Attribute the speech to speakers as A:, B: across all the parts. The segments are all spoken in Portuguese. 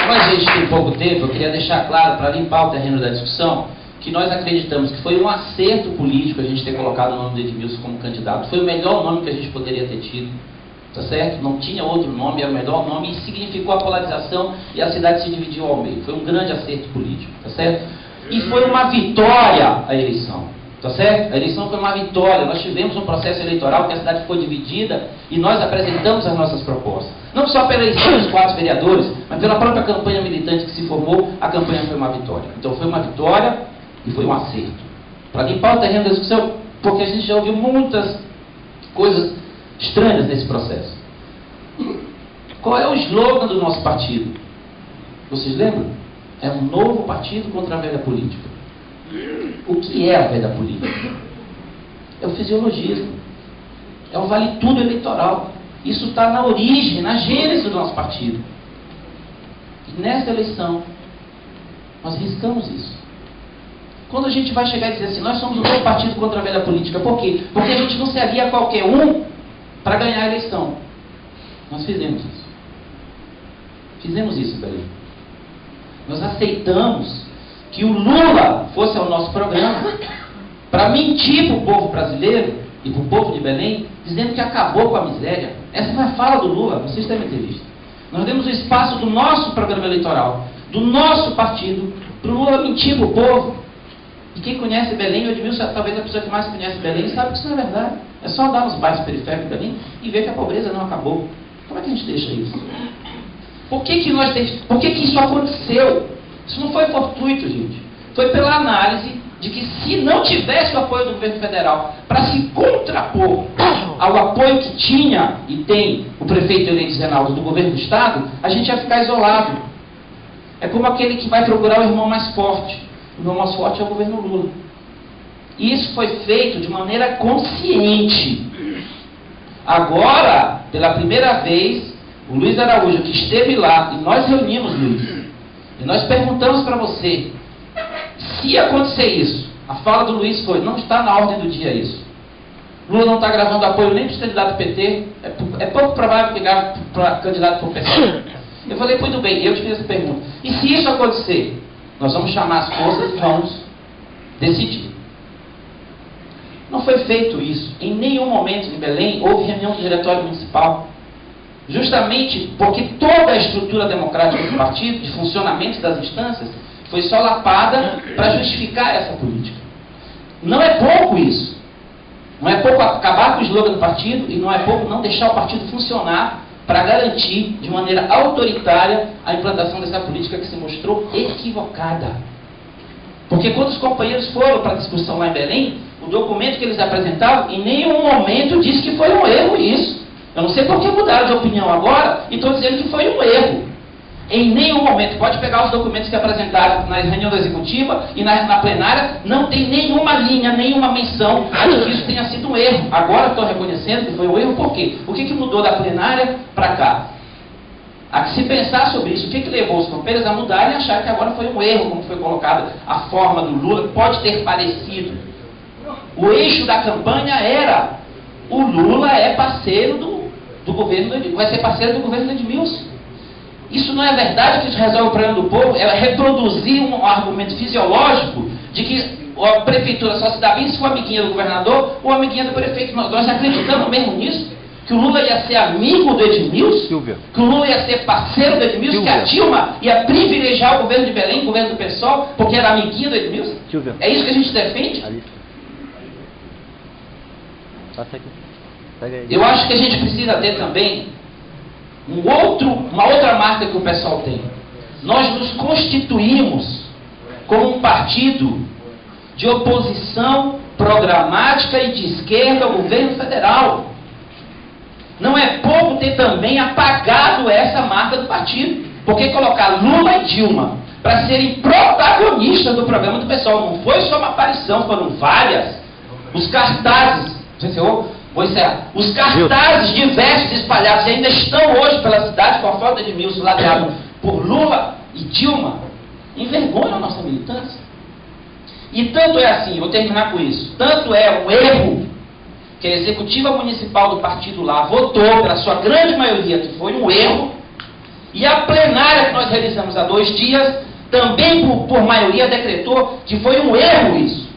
A: Como a gente tem pouco tempo, eu queria deixar claro, para limpar o terreno da discussão, que nós acreditamos que foi um acerto político a gente ter colocado o nome do Edmilson como candidato. Foi o melhor nome que a gente poderia ter tido, tá certo? Não tinha outro nome, era o melhor nome, e significou a polarização e a cidade se dividiu ao meio. Foi um grande acerto político, tá certo? E foi uma vitória a eleição, tá certo? A eleição foi uma vitória. Nós tivemos um processo eleitoral que a cidade foi dividida e nós apresentamos as nossas propostas. Não só pela eleição dos 4 vereadores, mas pela própria campanha militante que se formou, a campanha foi uma vitória. Então foi uma vitória e foi um acerto. Para limpar o terreno da discussão, porque a gente já ouviu muitas coisas estranhas nesse processo. Qual é o slogan do nosso partido? Vocês lembram? É um novo partido contra a velha política. O que é a velha política? É o fisiologismo. É o vale tudo eleitoral. Isso está na origem, na gênese do nosso partido. E nessa eleição, nós riscamos isso. Quando a gente vai chegar e dizer assim, nós somos um novo partido contra a velha política. Por quê? Porque a gente não se alia a qualquer um para ganhar a eleição. Nós fizemos isso. Fizemos isso, Belém. Nós aceitamos que o Lula fosse ao nosso programa para mentir para o povo brasileiro e para o povo de Belém, dizendo que acabou com a miséria. Essa não é a fala do Lula, vocês devem ter visto. Nós demos o espaço do nosso programa eleitoral, do nosso partido, para o Lula mentir para o povo. E quem conhece Belém, o Edmilson é talvez a pessoa que mais conhece Belém, sabe que isso não é verdade. É só andar nos bairros periféricos de Belém e ver que a pobreza não acabou. Como é que a gente deixa isso? Por que isso aconteceu? Isso não foi fortuito, gente. Foi pela análise de que se não tivesse o apoio do governo federal para se contrapor ao apoio que tinha e tem o prefeito eleito Reinaldo do governo do estado, a gente ia ficar isolado. É como aquele que vai procurar o irmão mais forte. O irmão mais forte é o governo Lula. E isso foi feito de maneira consciente. Agora, pela primeira vez, o Luiz Araújo, que esteve lá, e nós reunimos, Luiz, e nós perguntamos para você, se acontecer isso, a fala do Luiz foi, não está na ordem do dia isso. Lula não está gravando apoio nem para os candidatos do PT, é pouco provável que grave para candidato para o PT. Eu falei, muito bem, eu te fiz essa pergunta. E se isso acontecer, nós vamos chamar as forças e vamos decidir. Não foi feito isso. Em nenhum momento em Belém houve reunião do diretório municipal. Justamente porque toda a estrutura democrática do partido, de funcionamento das instâncias, foi solapada para justificar essa política. Não é pouco isso. Não é pouco acabar com o slogan do partido e não é pouco não deixar o partido funcionar para garantir de maneira autoritária a implantação dessa política que se mostrou equivocada. Porque quando os companheiros foram para a discussão lá em Belém, o documento que eles apresentavam em nenhum momento disse que foi um erro isso. Eu não sei por que mudaram de opinião agora e estão dizendo que foi um erro. Em nenhum momento, pode pegar os documentos que apresentaram na reunião da executiva e na plenária, não tem nenhuma linha, nenhuma menção de que isso tenha sido um erro. Agora estão reconhecendo que foi um erro, por quê? O que mudou da plenária para cá? A que se pensar sobre isso, o que levou os companheiros a mudarem e achar que agora foi um erro, como foi colocada a forma do Lula, pode ter parecido. O eixo da campanha era, o Lula é parceiro do governo, vai ser parceiro do governo de Edmilson. Isso não é verdade que isso resolve o problema do povo, é reproduzir um argumento fisiológico de que a prefeitura só se dá bem se for amiguinha do governador ou amiguinha do prefeito. Nós acreditamos mesmo nisso? Que o Lula ia ser amigo do Edmilson? Silvia. Que o Lula ia ser parceiro do Edmilson? Silvia. Que a Dilma ia privilegiar o governo de Belém, o governo do PSOL, porque era amiguinha do Edmilson? Silvia. É isso que a gente defende? Eu acho que a gente precisa ter também uma outra marca que o pessoal tem. Nós nos constituímos como um partido de oposição programática e de esquerda ao governo federal. Não é pouco ter também apagado essa marca do partido. Porque colocar Lula e Dilma para serem protagonistas do programa do pessoal não foi só uma aparição, foram várias. Os cartazes, os cartazes diversos espalhados ainda estão hoje pela cidade com a foto de Edmilson ladeado por Lula e Dilma, envergonham a nossa militância. E tanto é assim, vou terminar com isso, tanto é um erro que a executiva municipal do partido lá votou, pela sua grande maioria, que foi um erro, E a plenária que nós realizamos há 2 dias, também por maioria decretou que foi um erro isso.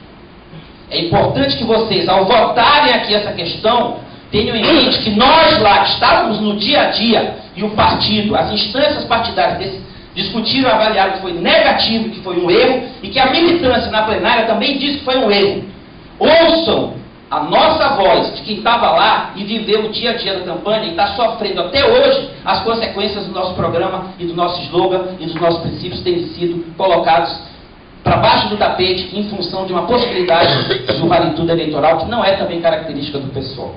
A: É importante que vocês, ao votarem aqui essa questão, tenham em mente que nós lá, que estávamos no dia a dia, e o partido, as instâncias partidárias discutiram e avaliaram que foi negativo, que foi um erro, e que a militância na plenária também disse que foi um erro. Ouçam a nossa voz de quem estava lá e viveu o dia a dia da campanha e está sofrendo até hoje as consequências do nosso programa e do nosso slogan e dos nossos princípios terem sido colocados para baixo do tapete em função de uma possibilidade do vale tudo eleitoral que não é também característica do PSOL.